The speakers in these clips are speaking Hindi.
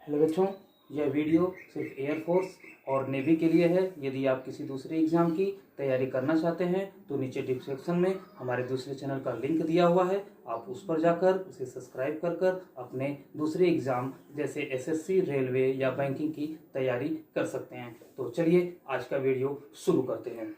हेलो बच्चों, यह वीडियो सिर्फ एयरफोर्स और नेवी के लिए है। यदि आप किसी दूसरे एग्ज़ाम की तैयारी करना चाहते हैं तो नीचे डिस्क्रिप्शन में हमारे दूसरे चैनल का लिंक दिया हुआ है, आप उस पर जाकर उसे सब्सक्राइब कर अपने दूसरे एग्ज़ाम जैसे एसएससी, रेलवे या बैंकिंग की तैयारी कर सकते हैं। तो चलिए आज का वीडियो शुरू करते हैं।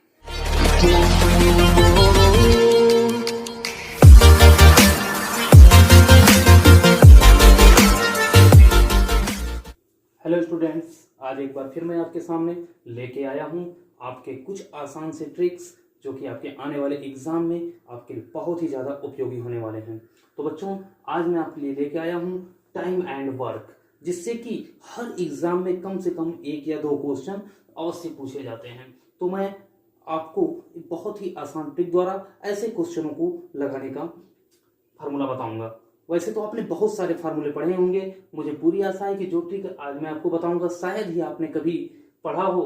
हेलो स्टूडेंट्स, आज एक बार फिर मैं आपके सामने लेके आया हूँ आपके कुछ आसान से ट्रिक्स जो कि आपके आने वाले एग्जाम में आपके लिए बहुत ही ज़्यादा उपयोगी होने वाले हैं। तो बच्चों, आज मैं आपके लिए लेके आया हूँ टाइम एंड वर्क, जिससे कि हर एग्जाम में कम से कम 1 या 2 क्वेश्चन अवश्य पूछे जाते हैं। तो मैं आपको बहुत ही आसान ट्रिक द्वारा ऐसे क्वेश्चनों को लगाने का फार्मूला बताऊंगा। वैसे तो आपने बहुत सारे फार्मूले पढ़े होंगे, मुझे पूरी आशा है कि जो ट्रिक आज मैं आपको बताऊंगा शायद ही आपने कभी पढ़ा हो।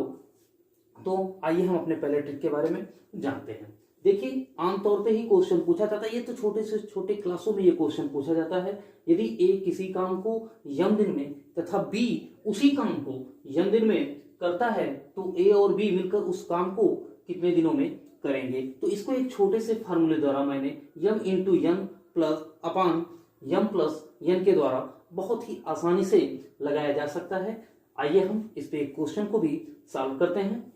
तो आइए हम अपने पहले ट्रिक के बारे में जानते हैं। देखिए, आमतौर पे ही क्वेश्चन पूछा जाता है, ये तो छोटे से छोटे क्लासों में ये क्वेश्चन पूछा जाता है। यदि ए किसी काम को यम दिन में तथा बी उसी काम को यम दिन में करता है तो ए और बी मिलकर उस काम को कितने दिनों में करेंगे। तो इसको एक छोटे से फार्मूले द्वारा मैंने यम इंटू यन प्लस अपान यम प्लस यन के द्वारा बहुत ही आसानी से लगाया जा सकता है। आइए हम इस पे एक क्वेश्चन को भी सॉल्व करते हैं।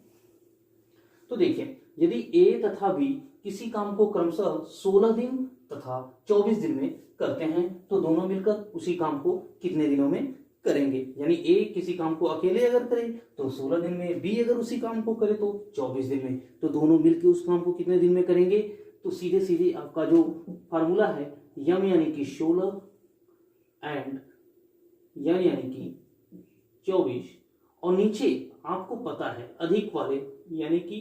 तो देखिए, यदि ए तथा बी किसी काम को क्रमशः 16 दिन तथा 24 दिन में करते हैं तो दोनों मिलकर उसी काम को कितने दिनों में करेंगे। यानी ए किसी काम को अकेले अगर करे तो 16 दिन में, बी अगर उसी काम को करे तो 24 दिन में, तो दोनों मिलकर उस काम को कितने दिन में करेंगे। तो सीधे सीधे आपका जो फार्मूला है यम यानी कि 16 एंड यन यानी कि 24, और नीचे आपको पता है अधिक वाले यानी कि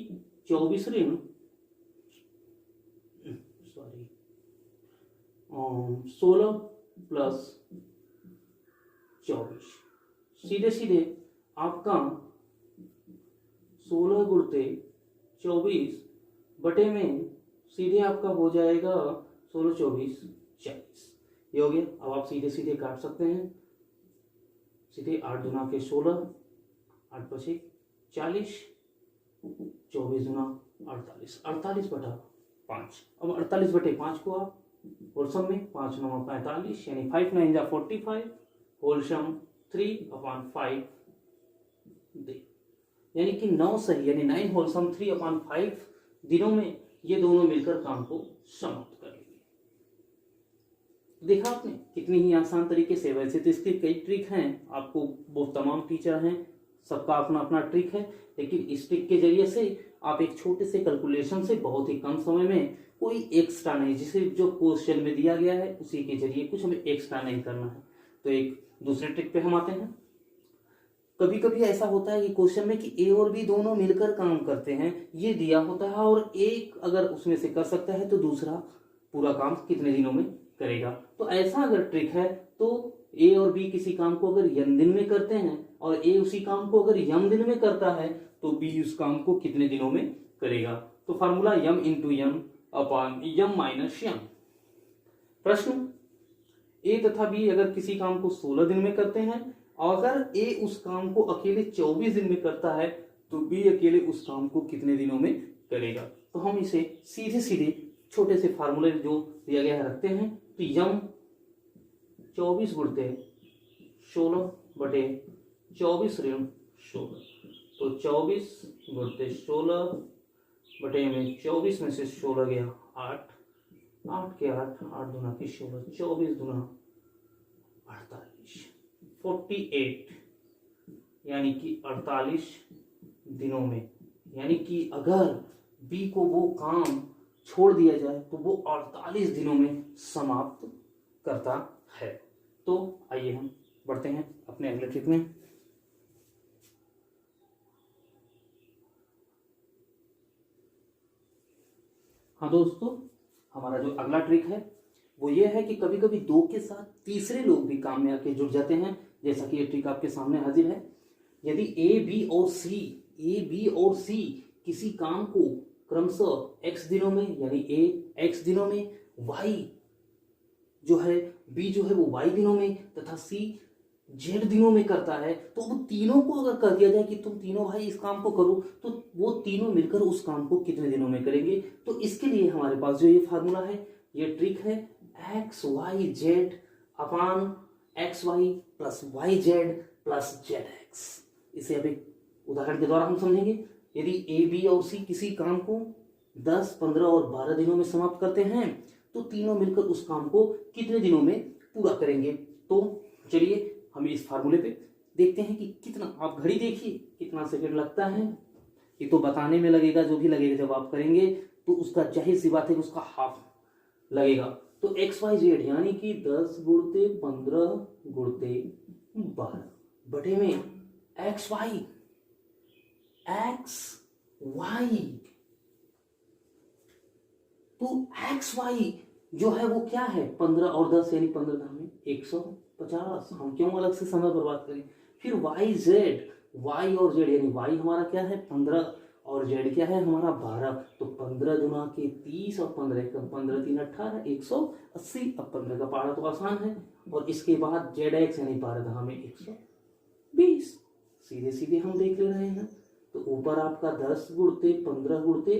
24 ऋण 16 प्लस 24, सीधे सीधे आपका 16 गुणते 24 बटे में सीधे आपका हो जाएगा 16 24 40। ये हो गया। अब आप सीधे सीधे काट सकते हैं। सीधे 8 दुना के 16, 8 पचे 40, 24 दुना 48, 48 बटा 5। अब 48 बटे 5 को आप होल सम में 5 9 45 यानी 5 9 जा 45 होल सम 3/5 दे, यानी कि 9 सही यानी 9 होल सम 3/5 दिनों में ये दोनों मिलकर काम को समाप्त कर लेंगे। देखा आपने कितनी ही आसान तरीके से। वैसे तो इसके कई ट्रिक हैं, आपको वो तमाम टीचर हैं, सबका अपना अपना ट्रिक है, लेकिन इस ट्रिक के जरिए से आप एक छोटे से कैलकुलेशन से बहुत ही कम समय में कोई एक्स्ट्रा नहीं, जिसे जो क्वेश्चन में दिया गया है उसी के जरिए कुछ हमें एक्स्ट्रा नहीं करना है। तो एक दूसरे ट्रिक पे हम आते हैं। कभी कभी ऐसा होता है कि क्वेश्चन में कि ए और बी दोनों मिलकर काम करते हैं, ये दिया होता है, और एक अगर उसमें से कर सकता है तो दूसरा पूरा काम कितने दिनों में करेगा। तो ऐसा अगर ट्रिक है तो ए और बी किसी काम को अगर यम दिन में करते हैं और ए उसी काम को अगर यम दिन में करता है तो बी उस काम को कितने दिनों में करेगा। तो फार्मूला यम इंटू यम अपान यम माइनस यम। प्रश्न, ए तथा बी अगर किसी काम को 16 दिन में करते हैं और अगर ए उस काम को अकेले 24 दिन में करता है तो बी अकेले उस काम को कितने दिनों में करेगा। तो हम इसे सीधे सीधे छोटे से फार्मूले जो दिया गया है रखते हैं। तो यम 24 गुणते 16 बटे 24 ऋण 16, तो 24 गुणते 16 बटे में 24 में से 16 गया 8, 8 के 8, 8 दुना के 16, 24 दुना 48, 48 यानी कि 48 दिनों में। यानी कि अगर बी को वो काम छोड़ दिया जाए तो वो 48 दिनों में समाप्त करता है। तो आइए हम बढ़ते हैं अपने अगले ट्रिक में। हाँ दोस्तों, हमारा जो अगला ट्रिक है वो ये है कि कभी कभी 2 के साथ तीसरे लोग भी काम में आके जुड़ जाते हैं, जैसा कि ये ट्रिक आपके सामने हाजिर है। यदि ए बी और सी किसी काम को क्रमशः x दिनों में यानी a x दिनों में, y जो है b जो है वो y दिनों में तथा c जेड दिनों में करता है, तो वो तीनों को अगर कर दिया जाए कि तुम तीनों भाई इस काम को करो, तो वो तीनों मिलकर उस काम को कितने दिनों में करेंगे। तो इसके लिए हमारे पास जो ये फार्मूला है, ये ट्रिक है, x y z upon x y plus y z plus z x. इसे अब एक उदाहरण के द्वारा हम समझेंगे। यदि ए बी और सी किसी काम को 10, 15 और 12 दिनों में समाप्त करते हैं, तो तीनों मिलकर उस काम को कितने दिनों में पूरा करेंगे। तो चलिए हम इस फार्मूले पे देखते हैं कि कितना, आप घड़ी देखिए कितना सेकंड लगता है। ये तो बताने में लगेगा, जो भी लगेगा जब आप करेंगे तो उसका जाहिर सी बात है कि उसका हाफ लगेगा। तो एक्स वाई जेड यानी कि 10 गुणते 15 गुणते 12 बटे में एक्स वाई तो एक्स वाई जो है वो क्या है, 15 और 10 यानी 15 में 150। हम क्यों अलग से समय बर्बाद करें। फिर वाई जेड, वाई और जेड यानी वाई हमारा क्या है 15 और जेड क्या है हमारा 12। तो 15 गुना के 30 और 15 कम 15 3 18 180। अब 15 का पहाड़ा तो आसान है। और इसके बाद जेड एक्स यानी 12 में 120। सीधे सीधे हम देख ले रहे हैं। तो ऊपर आपका 10 गुणते 15 गुणते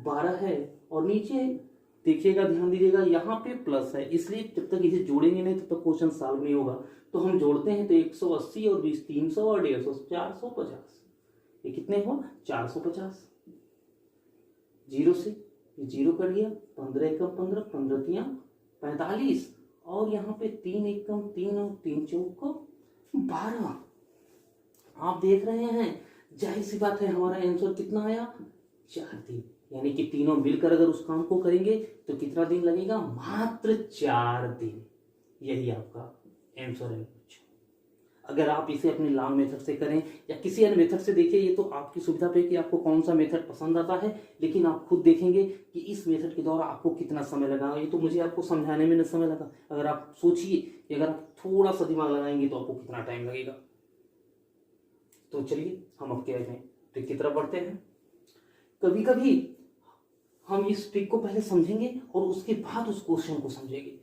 12 है, और नीचे देखिएगा, ध्यान दीजिएगा, यहाँ पे प्लस है, इसलिए जब तक इसे जोड़ेंगे नहीं तब तक क्वेश्चन सॉल्व नहीं होगा। तो हम जोड़ते हैं तो 180 और 20 300 और 150 450। ये कितने हुआ 450। जीरो से ये जीरो कट गया, 15 एकम 15 15 तिया 45, और यहाँ पे 3 एकम 3 और 3 चौक 12। आप देख रहे हैं, जाहिर सी बात है हमारा आंसर कितना आया 4 दिन। यानी कि तीनों मिलकर अगर उस काम को करेंगे तो कितना दिन लगेगा, मात्र 4 दिन। यही आपका आंसर है। अगर आप इसे अपने लॉन्ग मेथड से करें या किसी अन्य मेथड से देखिए, ये तो आपकी सुविधा पे कि आपको कौन सा मेथड पसंद आता है, लेकिन आप खुद देखेंगे कि इस मेथड के द्वारा आपको कितना समय लगा। ये तो मुझे आपको समझाने में न समय लगा, अगर आप सोचिए कि अगर आप थोड़ा सा दिमाग लगाएंगे तो आपको कितना टाइम लगेगा। तो चलिए हम अब क्या है ट्रिक की तरफ बढ़ते हैं। कभी कभी हम इस ट्रिक को पहले समझेंगे और उसके बाद उस क्वेश्चन को समझेंगे।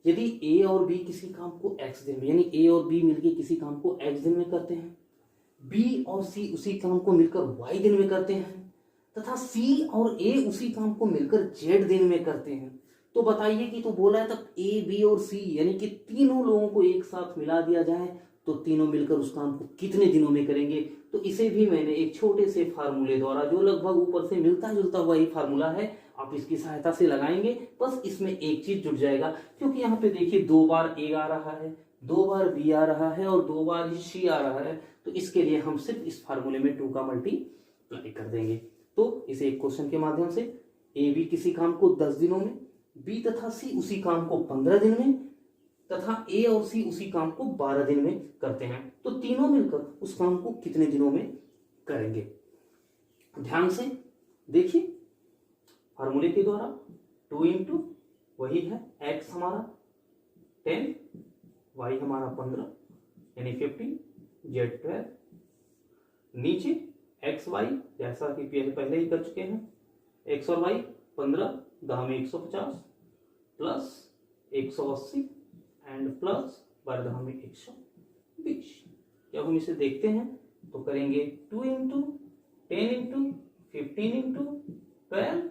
यदि ए और बी किसी काम को एक्स दिन में, यानी ए और बी मिलकर किसी काम को एक्स दिन में करते हैं, बी और सी उसी काम को मिलकर वाई दिन में करते हैं, तथा सी और ए उसी काम को मिलकर जेड दिन में करते हैं, तो बताइए कि तो बोला है तब ए बी और सी यानी कि तीनों लोगों को एक साथ मिला दिया जाए तो तीनों मिलकर उस काम को कितने दिनों में करेंगे। तो इसे भी मैंने एक छोटे से फार्मूले द्वारा, जो लगभग ऊपर से मिलता जुलता हुआ ही फार्मूला है, आप इसकी सहायता से लगाएंगे। बस इसमें एक चीज जुड़ जाएगा, क्योंकि यहाँ पे देखिए 2 बार ए आ रहा है, 2 बार बी आ रहा है और 2 बार सी आ रहा है। तो इसके लिए हम सिर्फ इस फार्मूले में 2 का मल्टीप्लाई कर देंगे। तो इसे एक क्वेश्चन के माध्यम से, ए बी किसी काम को 10 दिनों में, बी तथा सी उसी काम को 15 दिन में, तथा ए और सी उसी काम को 12 दिन में करते हैं, तो तीनों मिलकर उस काम को कितने दिनों में करेंगे। ध्यान से देखिए फार्मूले के द्वारा 2 इंटू वही है एक्स हमारा 10, वाई हमारा 15 यानी 15, जेड 12, नीचे एक्स वाई जैसा कि पहले ही कर चुके हैं, एक्स और वाई 15 10 में 150 प्लस 180 एंड प्लस 12 में 120। जब हम इसे देखते हैं तो करेंगे 2 इंटू 10 इंटू 15 इंटू 12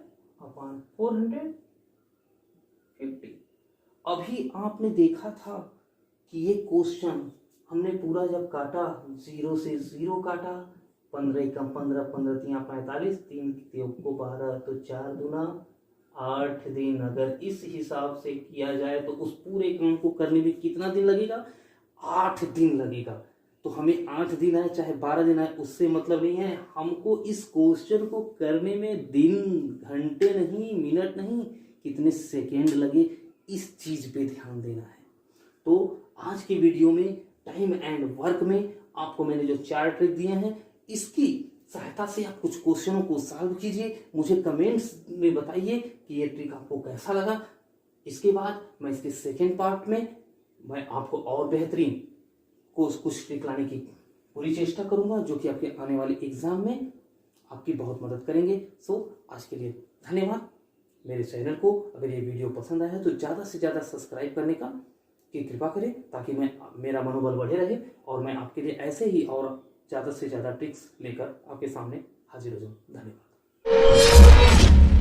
अपॉन 450। अभी आपने देखा था कि ये क्वेश्चन हमने पूरा जब काटा, 0 से 0 काटा, 15 कम 15 15 तिया 45 3 को 12, तो 4 दूना 8 दिन। अगर इस हिसाब से किया जाए तो उस पूरे काम को करने में कितना दिन लगेगा, 8 दिन लगेगा। तो हमें 8 दिन आए चाहे 12 दिन आए उससे मतलब नहीं है, हमको इस क्वेश्चन को करने में दिन घंटे नहीं मिनट नहीं कितने सेकेंड लगे, इस चीज पे ध्यान देना है। तो आज की वीडियो में टाइम एंड वर्क में आपको मैंने जो 4 ट्रिक दिए हैं, इसकी सहायता से आप कुछ क्वेश्चनों को सॉल्व कीजिए। मुझे कमेंट्स में बताइए कि ये ट्रिक आपको कैसा लगा। इसके बाद मैं इसके सेकेंड पार्ट में मैं आपको और बेहतरीन कुछ ट्रिक लाने की पूरी चेष्टा करूंगा, जो कि आपके आने वाले एग्जाम में आपकी बहुत मदद करेंगे। आज के लिए धन्यवाद। मेरे चैनल को अगर ये वीडियो पसंद आया तो ज़्यादा से ज़्यादा सब्सक्राइब करने का की कृपा करें ताकि मेरा मनोबल बढ़े रहे और मैं आपके लिए ऐसे ही और ज़्यादा से ज़्यादा ट्रिक्स लेकर आपके सामने हाजिर हो जाऊँ। धन्यवाद।